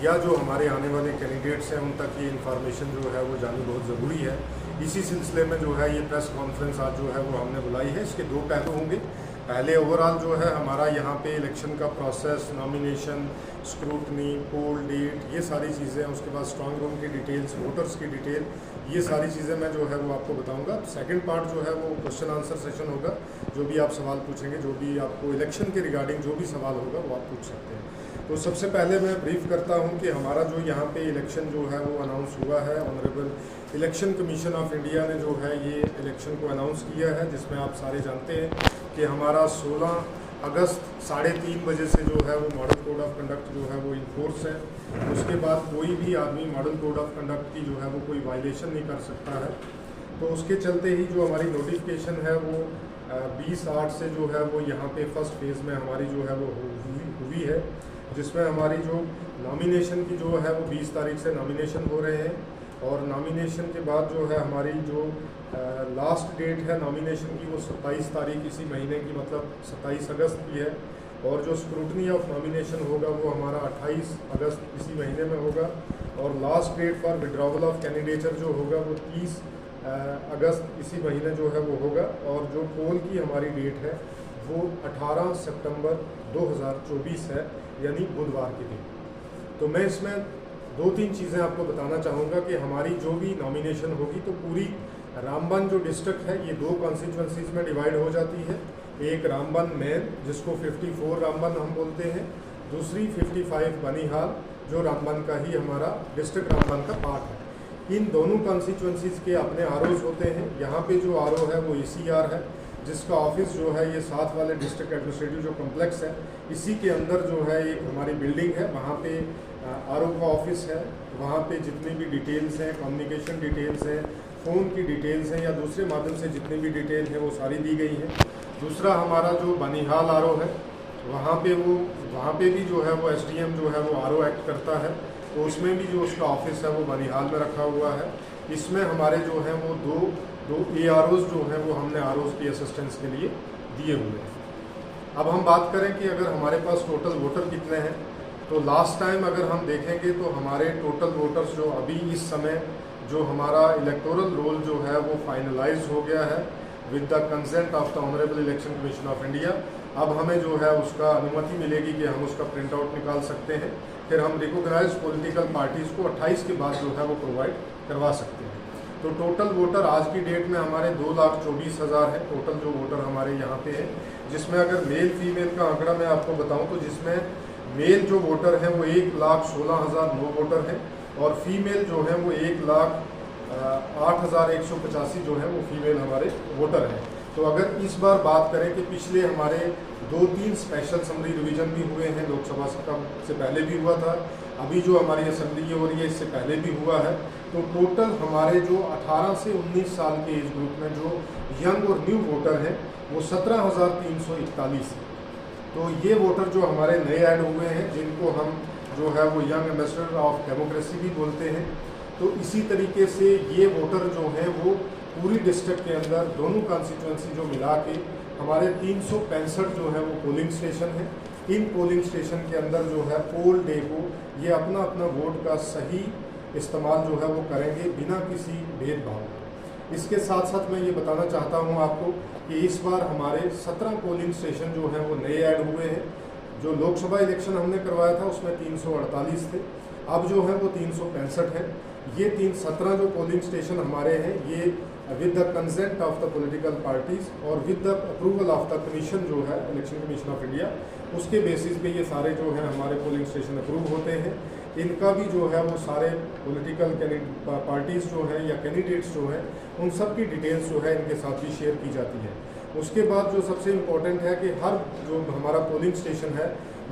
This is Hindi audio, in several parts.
या जो हमारे आने वाले कैंडिडेट्स हैं उन तक ये इन्फॉर्मेशन जो है वो जानी बहुत ज़रूरी है। इसी सिलसिले में जो है ये प्रेस कॉन्फ्रेंस आज जो है वो हमने बुलाई है। इसके दो पहलू होंगे। पहले ओवरऑल जो है हमारा यहाँ पे इलेक्शन का प्रोसेस, नॉमिनेशन, स्क्रूटनी, पोल डेट, ये सारी चीज़ें, उसके बाद स्ट्रांग रूम की डिटेल्स, वोटर्स की डिटेल, ये सारी चीज़ें मैं जो है वो आपको बताऊंगा। सेकंड पार्ट जो है वो क्वेश्चन आंसर सेशन होगा। जो भी आप सवाल पूछेंगे, जो भी आपको इलेक्शन के रिगार्डिंग जो भी सवाल होगा वो आप पूछ सकते हैं। तो सबसे पहले मैं ब्रीफ करता हूँ कि हमारा जो यहाँ पे इलेक्शन जो है वो अनाउंस हुआ है। Honourable election commission of India ने जो है ये इलेक्शन को अनाउंस किया है, जिसमें आप सारे जानते हैं कि हमारा 16 अगस्त 3:30 बजे से जो है वो मॉडल कोड ऑफ कंडक्ट जो है वो इन्फोर्स है। उसके बाद कोई भी आदमी मॉडल कोड ऑफ कंडक्ट की जो है वो कोई वायलेशन नहीं कर सकता है। तो उसके चलते ही जो हमारी नोटिफिकेशन है वो 20/8 से जो है वो यहाँ पे फर्स्ट फेज़ में हमारी जो है वो हुई है, जिसमें हमारी जो नॉमिनेशन की जो है वो 20 तारीख से नॉमिनेशन हो रहे हैं। और नॉमिनेशन के बाद जो है हमारी जो लास्ट डेट है नॉमिनेशन की वो 27 तारीख इसी महीने की, मतलब 27 अगस्त की है। और जो स्क्रूटनी ऑफ नॉमिनेशन होगा वो हमारा 28 अगस्त इसी महीने में होगा। और last date for withdrawal of candidature जो होगा वो 30 अगस्त इसी महीने जो है वो होगा। और जो पोल की हमारी डेट है वो 18 सितंबर 2024 है, यानी बुधवार के दिन। तो मैं इसमें 2-3 चीज़ें आपको बताना चाहूँगा कि हमारी जो भी नॉमिनेशन होगी तो पूरी रामबन जो डिस्ट्रिक्ट है ये 2 कॉन्स्टिट्यूंसीज में डिवाइड हो जाती है। एक रामबन मेन, जिसको 54 रामबन हम बोलते हैं, दूसरी 55 बनिहाल, जो रामबन का ही हमारा डिस्ट्रिक्ट रामबन का पार्ट है। इन दोनों कॉन्स्टिट्यूंसीज के अपने आरओज होते हैं। यहाँ पे जो आरओ है वो ECR है, जिसका ऑफिस जो है ये साथ वाले डिस्ट्रिक्ट एडमिनिस्ट्रेटिव जो कॉम्प्लेक्स है, इसी के अंदर जो है एक हमारी बिल्डिंग है, वहाँ पे आरओ का ऑफिस है। वहाँ पे जितनी भी डिटेल्स हैं, कम्युनिकेशन डिटेल्स हैं, फ़ोन की डिटेल्स हैं या दूसरे माध्यम से जितनी भी डिटेल है वो सारी दी गई है। दूसरा हमारा जो बनिहाल आरओ है, वहाँ पे भी जो है वो SDM जो है वो आरओ एक्ट करता है। तो उसमें भी जो उसका ऑफिस है वो बनिहाल में रखा हुआ है। इसमें हमारे जो हैं वो दो AROs जो हैं वो हमने ROs की असिस्टेंस के लिए दिए हुए हैं। अब हम बात करें कि अगर हमारे पास टोटल वोटर कितने हैं, तो लास्ट टाइम अगर हम देखेंगे तो हमारे टोटल वोटर्स जो अभी इस समय जो हमारा इलेक्टोरल रोल जो है वो फाइनलाइज हो गया है with the consent of the honourable election commission of India. अब हमें जो है उसका अनुमति मिलेगी कि हम उसका प्रिंट आउट निकाल सकते हैं। फिर हम रिकॉग्नाइज पॉलिटिकल पार्टीज़ को 28 के बाद जो है वो प्रोवाइड करवा सकते हैं। तो टोटल वोटर आज की डेट में हमारे 2,24,000 है टोटल जो वोटर हमारे यहाँ पे है, जिसमें अगर मेल फीमेल का आंकड़ा मैं आपको बताऊँ तो जिसमें मेल जो वोटर हैं वो 1,16,009 वोटर हैं और फीमेल जो है वो 1,08,185 जो है वो फीमेल हमारे वोटर हैं। तो अगर इस बार बात करें कि पिछले हमारे 2-3 स्पेशल समरी रिवीजन भी हुए हैं, लोकसभा से पहले भी हुआ था, अभी जो हमारी असेंबली हो रही है इससे पहले भी हुआ है। तो टोटल हमारे जो 18 से 19 साल के एज ग्रुप में जो यंग और न्यू वोटर हैं वो 17,341 है। तो ये वोटर जो हमारे नए ऐड हुए हैं, जिनको हम जो है वो यंग एम्बेसडर ऑफ डेमोक्रेसी भी बोलते हैं। तो इसी तरीके से ये वोटर जो हैं वो पूरी डिस्ट्रिक्ट के अंदर दोनों कॉन्स्टिट्यूंसी जो मिला के हमारे 365 जो है वो पोलिंग स्टेशन है। इन पोलिंग स्टेशन के अंदर जो है पोल डे को ये अपना अपना वोट का सही इस्तेमाल जो है वो करेंगे बिना किसी भेदभाव। इसके साथ साथ मैं ये बताना चाहता हूँ आपको कि इस बार हमारे 17 पोलिंग स्टेशन जो हैं वो नए ऐड हुए हैं। जो लोकसभा इलेक्शन हमने करवाया था उसमें 348 थे, अब जो है वो 365 है। ये 17 जो पोलिंग स्टेशन हमारे हैं ये with the consent of the political parties और with the approval of the commission जो है इलेक्शन कमीशन ऑफ इंडिया, उसके बेसिस पे ये सारे जो हैं हमारे पोलिंग स्टेशन अप्रूव होते हैं। इनका भी जो है वो सारे पॉलिटिकल पार्टीज़ जो हैं या कैंडिडेट्स जो हैं उन सब की डिटेल्स जो है इनके साथ भी शेयर की जाती है। उसके बाद जो सबसे इम्पोर्टेंट है कि हर जो हमारा पोलिंग स्टेशन है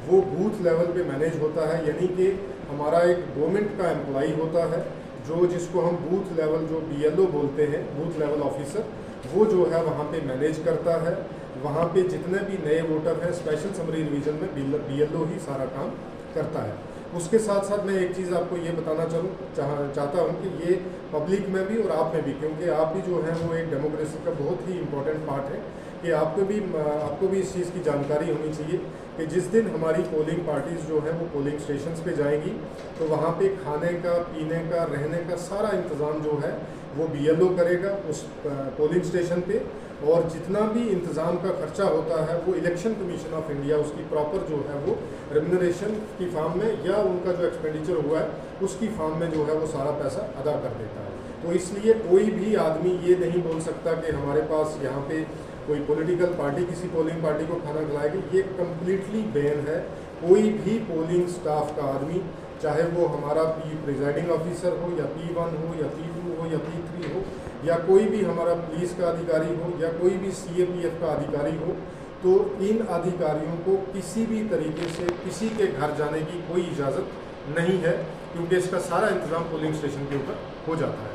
वो बूथ लेवल पे मैनेज होता है, यानी कि हमारा एक गवर्नमेंट का एम्प्लॉई होता है जो जिसको हम बूथ लेवल जो BLO बोलते हैं, बूथ लेवल ऑफिसर, वो जो है वहाँ पे मैनेज करता है। वहाँ पे जितने भी नए वोटर हैं स्पेशल समरी रिवीजन में BLO ही सारा काम करता है। उसके साथ साथ मैं एक चीज़ आपको ये बताना चाहता हूँ कि ये पब्लिक में भी और आप में भी, क्योंकि आप भी जो हैं वो एक डेमोक्रेसी का बहुत ही इम्पोर्टेंट पार्ट है कि आपको भी इस चीज़ की जानकारी होनी चाहिए कि जिस दिन हमारी पोलिंग पार्टीज़ जो है वो पोलिंग स्टेशंस पे जाएंगी तो वहाँ पे खाने का, पीने का, रहने का सारा इंतज़ाम जो है वो BLO करेगा उस पोलिंग स्टेशन पे, और जितना भी इंतज़ाम का खर्चा होता है वो इलेक्शन कमीशन ऑफ इंडिया उसकी प्रॉपर जो है वो रेम्यूनरेशन की फॉर्म में या उनका जो एक्सपेंडिचर हुआ है उसकी फॉर्म में जो है वो सारा पैसा अदा कर देता है। तो इसलिए कोई भी आदमी ये नहीं बोल सकता कि हमारे पास यहाँ पे कोई पॉलिटिकल पार्टी किसी पोलिंग पार्टी को खाना खिलाएगी, ये कम्प्लीटली बैन है। कोई भी पोलिंग स्टाफ का आदमी, चाहे वो हमारा प्रिजाइडिंग ऑफिसर हो या P1 हो या P2 हो या P3 हो या कोई भी हमारा पुलिस का अधिकारी हो या कोई भी CAPF का अधिकारी हो, तो इन अधिकारियों को किसी भी तरीके से किसी के घर जाने की कोई इजाज़त नहीं है, क्योंकि इसका सारा इंतज़ाम पोलिंग स्टेशन के ऊपर हो जाता है।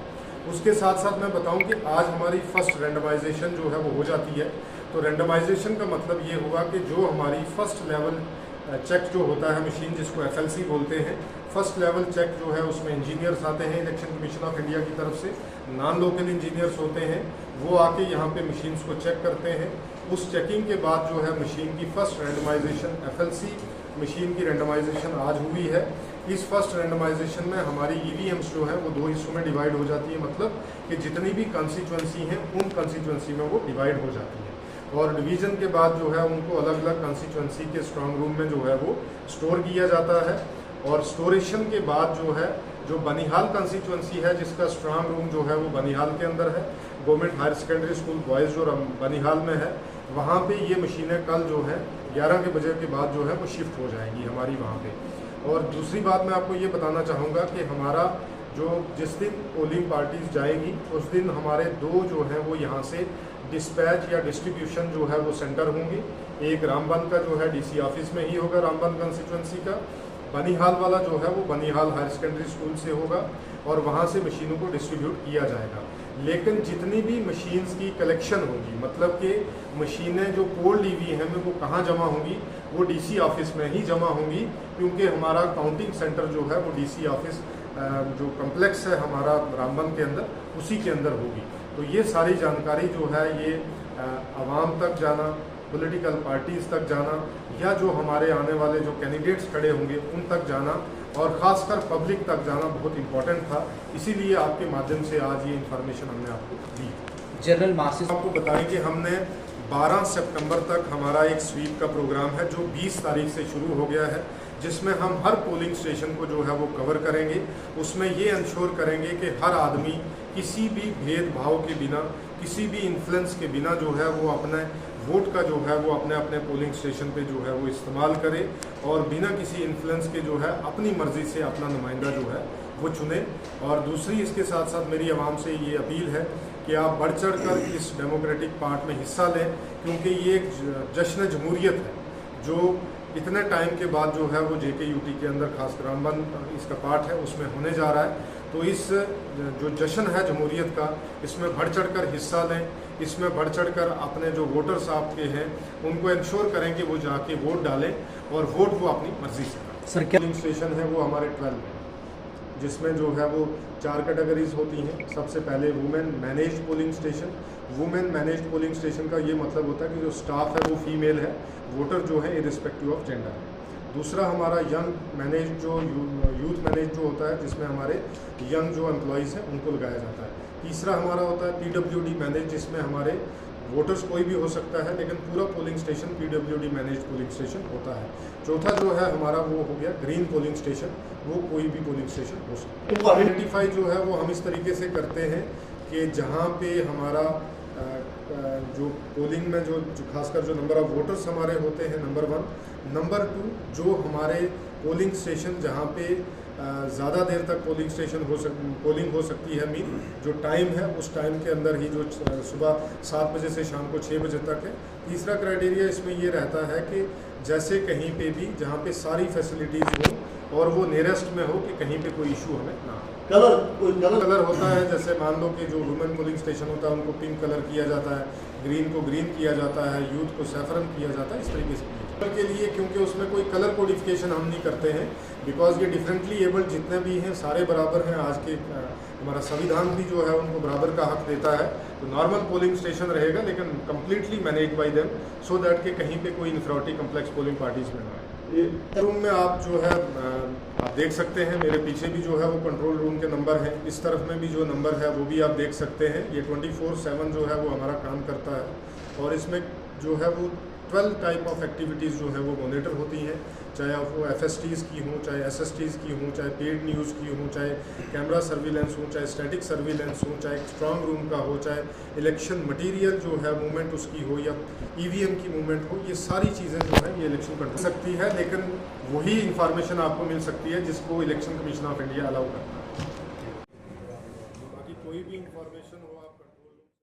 उसके साथ साथ मैं बताऊं कि आज हमारी फर्स्ट रेंडमाइजेशन जो है वो हो जाती है। तो रेंडमाइजेशन का मतलब ये हुआ कि जो हमारी फर्स्ट लेवल चेक जो होता है मशीन, जिसको FLC बोलते हैं, फर्स्ट लेवल चेक जो है उसमें इंजीनियर्स आते हैं इलेक्शन कमीशन ऑफ इंडिया की तरफ से, नॉन लोकल इंजीनियर्स होते हैं, वो आके यहाँ पे मशीन्स को चेक करते हैं। उस चेकिंग के बाद जो है मशीन की फर्स्ट रेंडमाइजेशन FLC मशीन की रेंडमाइजेशन आज हुई है। इस फर्स्ट रेंडमाइजेशन में हमारी EVMs जो है वो 2 हिस्सों में डिवाइड हो जाती है, मतलब कि जितनी भी कंस्टिट्यूंसी हैं उन कंस्टिट्यूंसी में वो डिवाइड हो जाती है, और डिवीज़न के बाद जो है उनको अलग अलग कंस्टिट्यूंसी के स्ट्रांग रूम में जो है वो स्टोर किया जाता है। और स्टोरेशन के बाद जो है जो बनिहाल कंस्टिट्यूंसी है जिसका स्ट्रांग रूम जो है वो बनिहाल के अंदर है, government higher secondary school boys जो बनिहाल में है, वहाँ पे ये मशीनें कल जो है 11 के बजे के बाद जो है वो शिफ्ट हो जाएंगी हमारी वहाँ पे। और दूसरी बात मैं आपको ये बताना चाहूँगा कि हमारा जो जिस दिन पोलिंग पार्टीज जाएंगी उस दिन हमारे 2 जो हैं वो यहाँ से डिस्पैच या डिस्ट्रीब्यूशन जो है वो सेंटर होंगे। एक रामबन का जो है DC ऑफिस में ही होगा, रामबन कंस्टिट्यूंसी का। बनिहाल वाला जो है वो बनिहाल हायर सेकेंडरी स्कूल से होगा और वहाँ से मशीनों को डिस्ट्रीब्यूट किया जाएगा। लेकिन जितनी भी मशीन्स की कलेक्शन होगी, मतलब कि मशीनें जो पोल ली हैं वो कहाँ जमा होंगी, वो DC ऑफिस में ही जमा होंगी, क्योंकि हमारा काउंटिंग सेंटर जो है वो DC ऑफिस जो कम्प्लेक्स है हमारा रामबन के अंदर, उसी के अंदर होगी। तो ये सारी जानकारी जो है ये आवाम तक जाना, पॉलिटिकल पार्टीज़ तक जाना, या जो हमारे आने वाले जो कैंडिडेट्स खड़े होंगे उन तक जाना, और ख़ासकर पब्लिक तक जाना बहुत इम्पोर्टेंट था। इसीलिए आपके माध्यम से आज ये इन्फॉर्मेशन हमने आपको दी। जनरल मासिस आपको बताएं कि हमने 12 सितंबर तक हमारा एक स्वीप का प्रोग्राम है जो 20 तारीख से शुरू हो गया है, जिसमें हम हर पोलिंग स्टेशन को जो है वो कवर करेंगे। उसमें ये इंश्योर करेंगे कि हर आदमी किसी भी भेदभाव के बिना, किसी भी इन्फ्लुएंस के बिना जो है वो अपने वोट का जो है वो अपने अपने पोलिंग स्टेशन पे जो है वो इस्तेमाल करे, और बिना किसी इन्फ्लुएंस के जो है अपनी मर्ज़ी से अपना नुमाइंदा जो है वो चुने। और दूसरी इसके साथ साथ मेरी आवाम से ये अपील है कि आप बढ़ चढ़ कर इस डेमोक्रेटिक पार्ट में हिस्सा लें, क्योंकि ये एक जश्न जमहूरियत है जो इतने टाइम के बाद जो है वो JKUT के अंदर खासकर रामबन इसका पार्ट है उसमें होने जा रहा है। तो इस जो जश्न है जमहूरियत का, इसमें बढ़ चढ़ कर हिस्सा लें, इसमें बढ़ चढ़ कर अपने जो वोटर्स आपके हैं उनको इंश्योर करें कि वो जाके वोट डालें, और वोट वो अपनी मर्ज़ी से करें। सर क्या पोलिंग स्टेशन है वो हमारे 12 हैं, जिसमें जो है वो 4 कैटेगरीज होती हैं। सबसे पहले women managed polling station. Women managed polling station का ये मतलब होता है कि जो स्टाफ है वो फीमेल है, वोटर जो है इरिस्पेक्टिव ऑफ जेंडर है। दूसरा हमारा यंग मैनेज जो यूथ मैनेज जो होता है, जिसमें हमारे यंग जो एम्प्लॉयज़ हैं उनको लगाया जाता है। तीसरा हमारा होता है PWD मैनेज, जिसमें हमारे वोटर्स कोई भी हो सकता है, लेकिन पूरा polling station PWD manage polling station होता है। चौथा जो है हमारा वो हो गया ग्रीन पोलिंग स्टेशन, वो कोई भी पोलिंग स्टेशन हो सकता है। आइडेंटिफाई जो है वो हम इस तरीके से करते हैं कि जहाँ पे हमारा जो पोलिंग में जो खासकर जो नंबर ऑफ वोटर्स हमारे होते हैं, नंबर 1, नंबर 2 जो हमारे पोलिंग स्टेशन जहाँ पे ज़्यादा देर तक पोलिंग हो सकती है, मीन जो टाइम है उस टाइम के अंदर ही, जो सुबह 7 बजे से शाम को 6 बजे तक है। तीसरा क्राइटेरिया इसमें ये रहता है कि जैसे कहीं पे भी जहाँ पे सारी फैसिलिटीज़ हो और वो नियरेस्ट में हो, कि कहीं पे कोई इशू हमें ना हो। कलर होता है, जैसे मान लो कि जो वुमेन पोलिंग स्टेशन होता है उनको पिंक कलर किया जाता है, ग्रीन को ग्रीन किया जाता है, यूथ को सैफरन किया जाता है, इस तरीके से किया जाता है। के लिए, क्योंकि उसमें कोई कलर कोडिफिकेशन हम नहीं करते हैं, बिकॉज ये डिफरेंटली एबल्ड जितने भी हैं सारे बराबर हैं। आज के हमारा संविधान भी जो है उनको बराबर का हक देता है। तो नॉर्मल पोलिंग स्टेशन रहेगा, लेकिन completely manage by them, so that कि कहीं पे कोई इन्फ्राटी कम्प्लेक्स पोलिंग पार्टीज में ना आए। ये रूम में आप जो है आप देख सकते हैं, मेरे पीछे भी जो है वो कंट्रोल रूम के नंबर हैं, इस तरफ में भी जो नंबर है वो भी आप देख सकते हैं। ये 24/7 जो है वो हमारा काम करता है, और इसमें जो है वो 12 टाइप ऑफ एक्टिविटीज़ जो है वो मॉनिटर होती हैं, चाहे वो FSTs की हों, चाहे SSTs की हों, चाहे पेड न्यूज़ की हों, चाहे कैमरा सर्विलेंस हो, चाहे स्टैटिक सर्विलेंस हो, चाहे स्ट्रॉन्ग रूम का हो, चाहे इलेक्शन मटेरियल जो है मूवमेंट उसकी हो, या EVM की मूवमेंट हो, ये सारी चीज़ें जो है ये इलेक्शन कंट्रोल सकती है। लेकिन वही इंफॉर्मेशन आपको मिल सकती है जिसको election commission of India allow करता है।